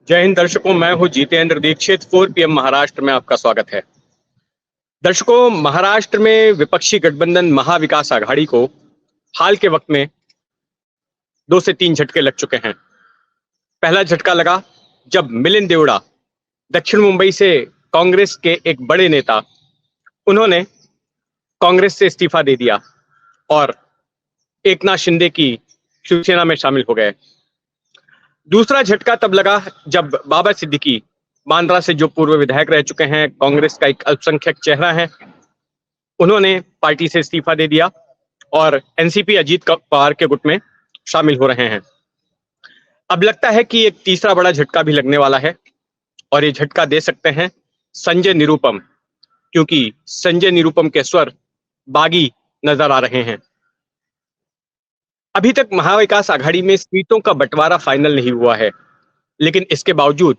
जय हिंद दर्शकों, मैं हूं जितेंद्र दीक्षित। 4 PM महाराष्ट्र में आपका स्वागत है। दर्शकों, महाराष्ट्र में विपक्षी गठबंधन महाविकास आघाड़ी को हाल के वक्त में 2 से 3 झटके लग चुके हैं। पहला झटका लगा जब मिलिंद देवड़ा, दक्षिण मुंबई से कांग्रेस के एक बड़े नेता, उन्होंने कांग्रेस से इस्तीफा दे दिया और एकनाथ शिंदे की शिवसेना में शामिल हो गए। दूसरा झटका तब लगा जब बाबा सिद्दीकी, बांद्रा से जो पूर्व विधायक रह चुके हैं, कांग्रेस का एक अल्पसंख्यक चेहरा है, उन्होंने पार्टी से इस्तीफा दे दिया और एनसीपी अजीत पवार के गुट में शामिल हो रहे हैं। अब लगता है कि एक तीसरा बड़ा झटका भी लगने वाला है और ये झटका दे सकते हैं संजय निरुपम, क्योंकि संजय निरुपम के स्वर बागी नजर आ रहे हैं। अभी तक महाविकास आघाड़ी में सीटों का बंटवारा फाइनल नहीं हुआ है, लेकिन इसके बावजूद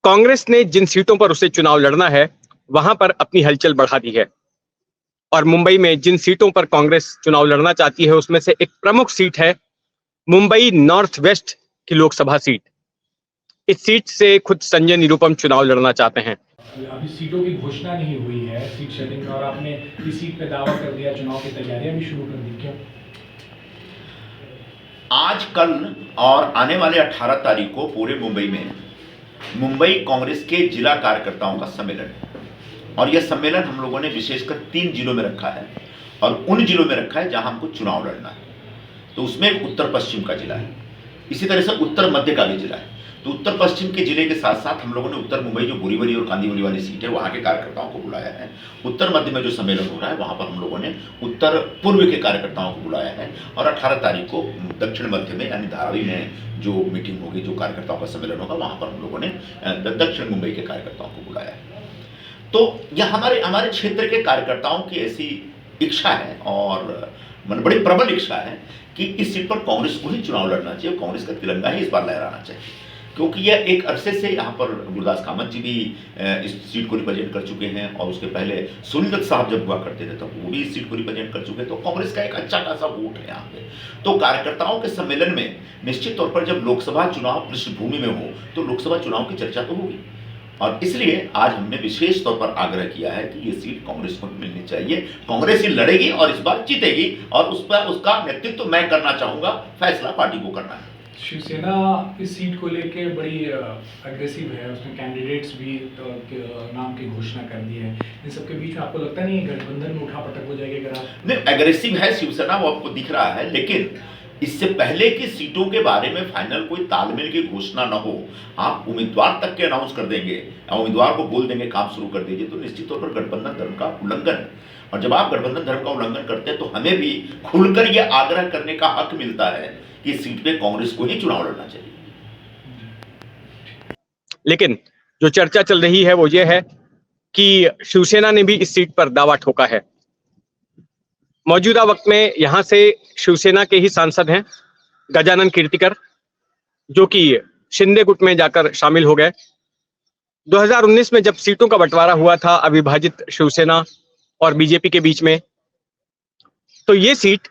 कांग्रेस ने जिन सीटों पर उसे चुनाव लड़ना है, वहां पर अपनी हलचल बढ़ा दी है। और मुंबई में जिन सीटों पर कांग्रेस चुनाव लड़ना चाहती है, उसमें से एक प्रमुख सीट है मुंबई नॉर्थ वेस्ट की लोकसभा सीट। इस सीट से खुद संजय निरुपम चुनाव लड़ना चाहते हैं। अभी सीटों की घोषणा नहीं हुई है सीट शेयरिंग में, और आपने इस सीट पे दावा कर दिया, चुनाव की तैयारियां भी शुरू कर दी, क्यों? आज, कल और आने वाले 18 तारीख को पूरे मुंबई में मुंबई कांग्रेस के जिला कार्यकर्ताओं का सम्मेलन है। और यह सम्मेलन हम लोगों ने विशेषकर 3 जिलों में रखा है, और उन जिलों में रखा है जहां हमको चुनाव लड़ना है। तो उसमें उत्तर पश्चिम का जिला है, इसी तरह से उत्तर मध्य का भी जिला है। तो उत्तर पश्चिम के जिले के साथ साथ हम लोगों ने उत्तर मुंबई, जो बोरीवली और कांदिवली वाली सीट है, वहां के कार्यकर्ताओं को बुलाया है। उत्तर मध्य में जो सम्मेलन हो रहा है, वहां पर हम लोगों ने उत्तर पूर्व के कार्यकर्ताओं को बुलाया है। और 18 तारीख को दक्षिण मध्य में यानी धारावी में जो मीटिंग होगी, जो कार्यकर्ताओं का सम्मेलन होगा, वहां पर हम लोगों ने दक्षिण मुंबई के कार्यकर्ताओं को बुलाया है। तो यह हमारे क्षेत्र के कार्यकर्ताओं की ऐसी इच्छा है, और बड़ी प्रबल इच्छा है कि इस सीट पर कांग्रेस को ही चुनाव लड़ना चाहिए, कांग्रेस का तिरंगा ही इस बार लहराना चाहिए। क्योंकि यह एक अरसे से यहाँ पर गुरदास कामत जी भी इस सीट को रिप्रेजेंट कर चुके हैं, और उसके पहले सुनील दत्त साहब जब हुआ करते थे तो वो भी इस सीट को रिप्रेजेंट कर चुके हैं। तो कांग्रेस का एक अच्छा खासा वोट है यहाँ पे। तो कार्यकर्ताओं के सम्मेलन में निश्चित तौर पर जब लोकसभा चुनाव पृष्ठभूमि में हो, तो लोकसभा चुनाव की चर्चा तो होगी। और इसलिए आज हमने विशेष तौर पर आग्रह किया है कि ये सीट कांग्रेस को मिलनी चाहिए। कांग्रेस ही लड़ेगी और इस बार जीतेगी, और उस पर उसका नेतृत्व मैं करना चाहूंगा, फैसला पार्टी को करना है। शिवसेना इस सीट को लेके बड़ी अग्रेसिव है, उसमें कैंडिडेट्स भी नाम की घोषणा कर दी है। इन सबके बीच में आपको लगता नहीं गठबंधन में उठापटक हो जाएगी? अगर आप नहीं, एग्रेसिव है शिवसेना, वो आपको दिख रहा है, लेकिन इससे पहले की सीटों के बारे में फाइनल कोई तालमेल की घोषणा न हो, आप उम्मीदवार तक के अनाउंस कर देंगे, उम्मीदवार को बोल देंगे काम शुरू कर दीजिए, तो निश्चित तौर पर गठबंधन धर्म का उल्लंघन है। और जब आप गठबंधन धर्म का उल्लंघन करते हैं, तो हमें भी खुलकर यह आग्रह करने का हक मिलता है कि इस सीट पे कांग्रेस को ही चुनाव लड़ना चाहिए। लेकिन जो चर्चा चल रही है वो ये है कि शिवसेना ने भी इस सीट पर दावा ठोका है। मौजूदा वक्त में यहां से शिवसेना के ही सांसद हैं गजानन कीर्तिकर, जो कि शिंदे गुट में जाकर शामिल हो गए। 2019 में जब सीटों का बंटवारा हुआ था अविभाजित शिवसेना और बीजेपी के बीच में, तो ये सीट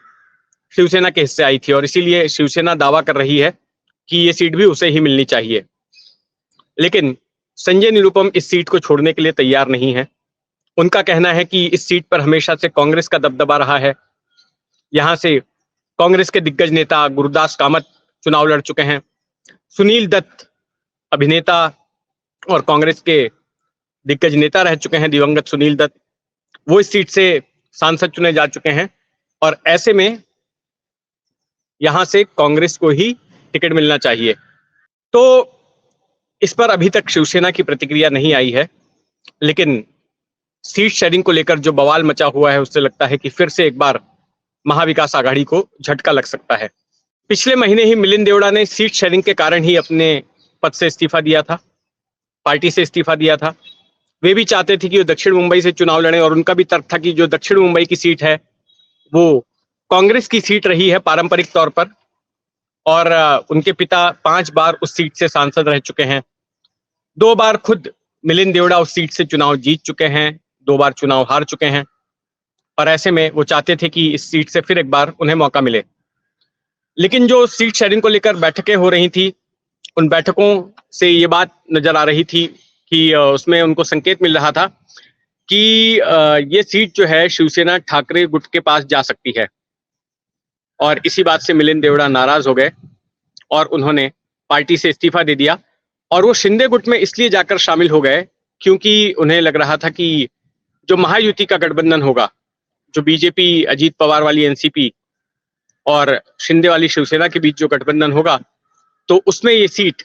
शिवसेना के हिस्से आई थी, और इसीलिए शिवसेना दावा कर रही है कि ये सीट भी उसे ही मिलनी चाहिए। लेकिन संजय निरुपम इस सीट को छोड़ने के लिए तैयार नहीं है। उनका कहना है कि इस सीट पर हमेशा से कांग्रेस का दबदबा रहा है। यहां से कांग्रेस के दिग्गज नेता गुरदास कामत चुनाव लड़ चुके हैं। सुनील दत्त अभिनेता और कांग्रेस के दिग्गज नेता रह चुके हैं, दिवंगत सुनील दत्त, वो इस सीट से सांसद चुने जा चुके हैं। और ऐसे में यहां से कांग्रेस को ही टिकट मिलना चाहिए। तो इस पर अभी तक शिवसेना की प्रतिक्रिया नहीं आई है, लेकिन सीट शेयरिंग को लेकर जो बवाल मचा हुआ है, उससे लगता है कि फिर से एक बार महाविकास आघाड़ी को झटका लग सकता है। पिछले महीने ही मिलिंद देवड़ा ने सीट शेयरिंग के कारण ही अपने पद से इस्तीफा दिया था, पार्टी से इस्तीफा दिया था। वे भी चाहते थे कि वो दक्षिण मुंबई से चुनाव लड़े, और उनका भी तर्क था कि जो दक्षिण मुंबई की सीट है वो कांग्रेस की सीट रही है पारंपरिक तौर पर, और उनके पिता 5 बार उस सीट से सांसद रह चुके हैं। 2 बार खुद मिलिंद देवड़ा उस सीट से चुनाव जीत चुके हैं, 2 बार चुनाव हार चुके हैं, और ऐसे में वो चाहते थे कि इस सीट से फिर एक बार उन्हें मौका मिले। लेकिन जो सीट शेयरिंग को लेकर बैठकें हो रही थी, उन बैठकों से ये बात नजर आ रही थी कि उसमें उनको संकेत मिल रहा था कि ये सीट जो है शिवसेना ठाकरे गुट के पास जा सकती है। और इसी बात से मिलिंद देवड़ा नाराज हो गए और उन्होंने पार्टी से इस्तीफा दे दिया और वो शिंदे गुट में इसलिए जाकर शामिल हो गए क्योंकि उन्हें लग रहा था कि जो महायुति का गठबंधन होगा, जो बीजेपी अजीत पवार वाली एनसीपी और शिंदे वाली शिवसेना के बीच जो गठबंधन होगा, तो उसमें ये सीट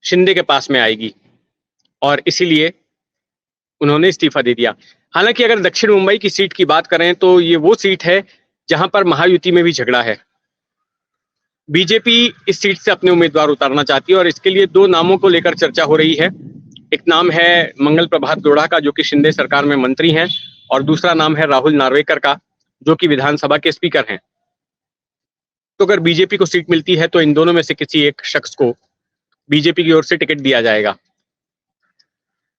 शिंदे के पास में आएगी और इसीलिए उन्होंने इस्तीफा दे दिया। हालांकि अगर दक्षिण मुंबई की सीट की बात करें तो ये वो सीट है जहां पर महायुति में भी झगड़ा है। बीजेपी इस सीट से अपने उम्मीदवार उतारना चाहती है और इसके लिए दो नामों को लेकर चर्चा हो रही है। एक नाम है मंगल प्रभात लोढ़ा का, जो कि शिंदे सरकार में मंत्री हैं, और दूसरा नाम है राहुल नार्वेकर का, जो कि विधानसभा के स्पीकर हैं। तो अगर बीजेपी को सीट मिलती है तो इन दोनों में से किसी एक शख्स को बीजेपी की ओर से टिकट दिया जाएगा।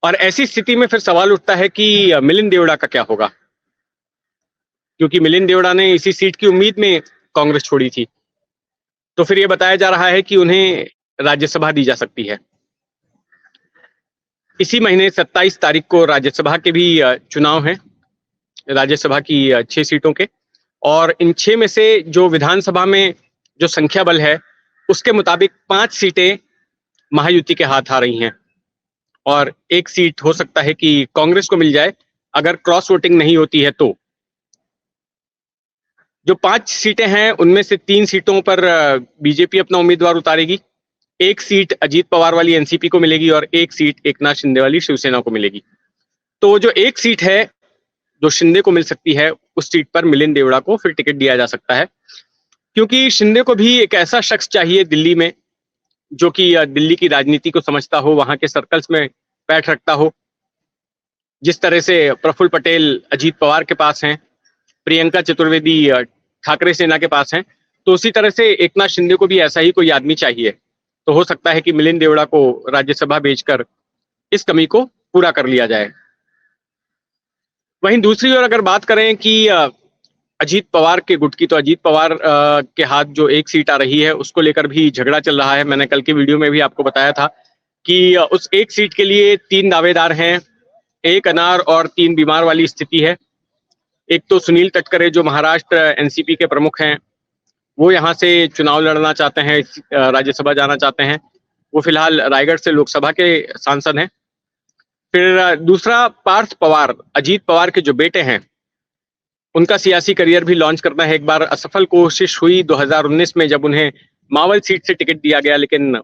और ऐसी स्थिति में फिर सवाल उठता है कि मिलिंद देवड़ा का क्या होगा, क्योंकि मिलिंद देवड़ा ने इसी सीट की उम्मीद में कांग्रेस छोड़ी थी। तो फिर ये बताया जा रहा है कि उन्हें राज्यसभा दी जा सकती है। इसी महीने 27 तारीख को राज्यसभा के भी चुनाव हैं, राज्यसभा की 6 सीटों के, और इन 6 में से जो विधानसभा में जो संख्या बल है उसके मुताबिक 5 सीटें महायुति के हाथ आ रही हैं और एक सीट हो सकता है कि कांग्रेस को मिल जाए अगर क्रॉस वोटिंग नहीं होती है। तो जो 5 सीटें हैं उनमें से 3 सीटों पर बीजेपी अपना उम्मीदवार उतारेगी, एक सीट अजीत पवार वाली एनसीपी को मिलेगी और एक सीट एकनाथ शिंदे वाली शिवसेना को मिलेगी। तो जो एक सीट है जो शिंदे को मिल सकती है, उस सीट पर मिलिंद देवड़ा को फिर टिकट दिया जा सकता है, क्योंकि शिंदे को भी एक ऐसा शख्स चाहिए दिल्ली में जो कि दिल्ली की राजनीति को समझता हो, वहां के सर्कल्स में पैठ रखता हो। जिस तरह से प्रफुल्ल पटेल अजीत पवार के पास हैं, प्रियंका चतुर्वेदी ठाकरे सेना के पास हैं, तो उसी तरह से एकनाथ शिंदे को भी ऐसा ही कोई आदमी चाहिए। तो हो सकता है कि मिलिंद देवड़ा को राज्यसभा भेजकर इस कमी को पूरा कर लिया जाए। वहीं दूसरी ओर अगर बात करें कि अजीत पवार के गुट की, तो अजीत पवार के हाथ जो एक सीट आ रही है उसको लेकर भी झगड़ा चल रहा है। मैंने कल के वीडियो में भी आपको बताया था कि उस एक सीट के लिए 3 दावेदार हैं, 1 अनार और 3 बीमार वाली स्थिति है। एक तो सुनील तटकरे जो महाराष्ट्र एनसीपी के प्रमुख हैं, वो यहाँ से चुनाव लड़ना चाहते हैं, राज्यसभा जाना चाहते हैं। वो फिलहाल रायगढ़ से लोकसभा के सांसद हैं। फिर दूसरा पार्थ पवार, अजीत पवार के जो बेटे हैं, उनका सियासी करियर भी लॉन्च करना है। एक बार असफल कोशिश हुई 2019 में जब उन्हें मावल सीट से टिकट दिया गया, लेकिन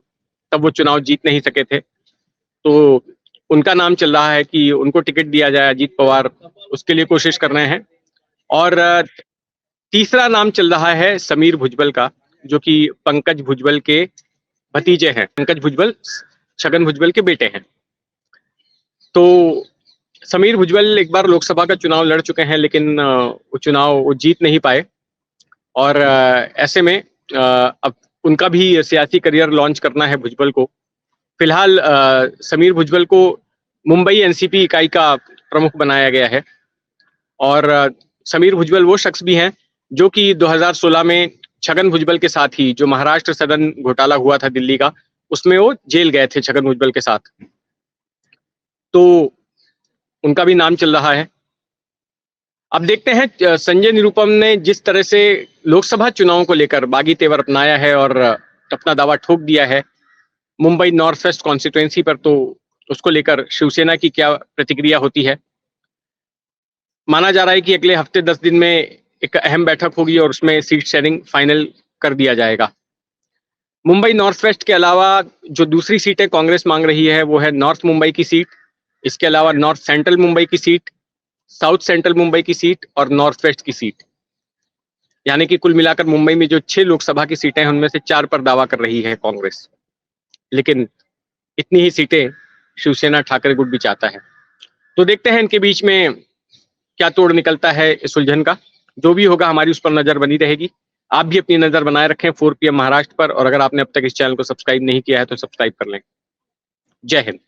तब वो चुनाव जीत नहीं सके थे। तो उनका नाम चल रहा है कि उनको टिकट दिया जाए, अजीत पवार उसके लिए कोशिश कर रहे हैं। और तीसरा नाम चल रहा है समीर भुजबल का, जो कि पंकज भुजबल के भतीजे हैं। पंकज भुजबल छगन भुजबल के बेटे हैं। तो समीर भुजबल एक बार लोकसभा का चुनाव लड़ चुके हैं, लेकिन वो चुनाव वो जीत नहीं पाए और ऐसे में अब उनका भी सियासी करियर लॉन्च करना है भुजबल को। फिलहाल समीर भुजबल को मुंबई एनसीपी इकाई का प्रमुख बनाया गया है और समीर भुजबल वो शख्स भी हैं जो कि 2016 में छगन भुजबल के साथ ही, जो महाराष्ट्र सदन घोटाला हुआ था दिल्ली का, उसमें वो जेल गए थे छगन भुजबल के साथ। तो उनका भी नाम चल रहा है। अब देखते हैं संजय निरुपम ने जिस तरह से लोकसभा चुनावों को लेकर बागी तेवर अपनाया है और अपना दावा ठोक दिया है मुंबई नॉर्थ वेस्ट कॉन्स्टिट्यूएंसी पर, तो उसको लेकर शिवसेना की क्या प्रतिक्रिया होती है। माना जा रहा है कि अगले हफ्ते 10 दिन में एक अहम बैठक होगी और उसमें सीट शेयरिंग फाइनल कर दिया जाएगा। मुंबई नॉर्थ वेस्ट के अलावा जो दूसरी सीटें कांग्रेस मांग रही है वो है नॉर्थ मुंबई की सीट, इसके अलावा नॉर्थ सेंट्रल मुंबई की सीट, साउथ सेंट्रल मुंबई की सीट और नॉर्थ वेस्ट की सीट। यानी कि कुल मिलाकर मुंबई में जो 6 लोकसभा की सीटें हैं उनमें से 4 पर दावा कर रही है कांग्रेस, लेकिन इतनी ही सीटें शिवसेना ठाकरे गुट भी चाहता है। तो देखते हैं इनके बीच में क्या तोड़ निकलता है इस उलझन का। जो भी होगा हमारी उस पर नजर बनी रहेगी। आप भी अपनी नजर बनाए रखें 4 PM महाराष्ट्र पर, और अगर आपने अब तक इस चैनल को सब्सक्राइब नहीं किया है तो सब्सक्राइब कर लें। जय हिंद।